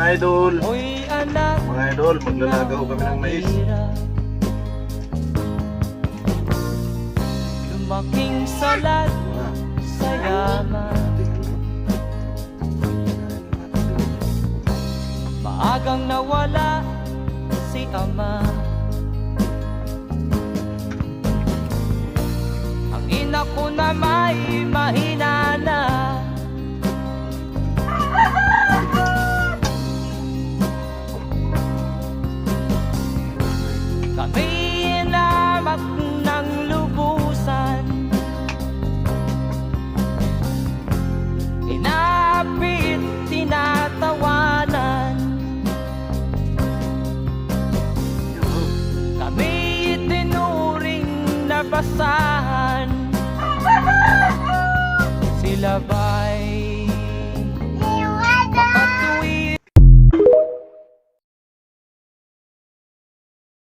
mga idol. Ako'y anak Mga idol, maglalagaw kami ng mais. Lumaking salat sa yaman. Maagang nawala si ama. Ang ina ko na may mahina na. Kami inamak ng lubusan, inapit, tinatawanan. Kami itinuring na basa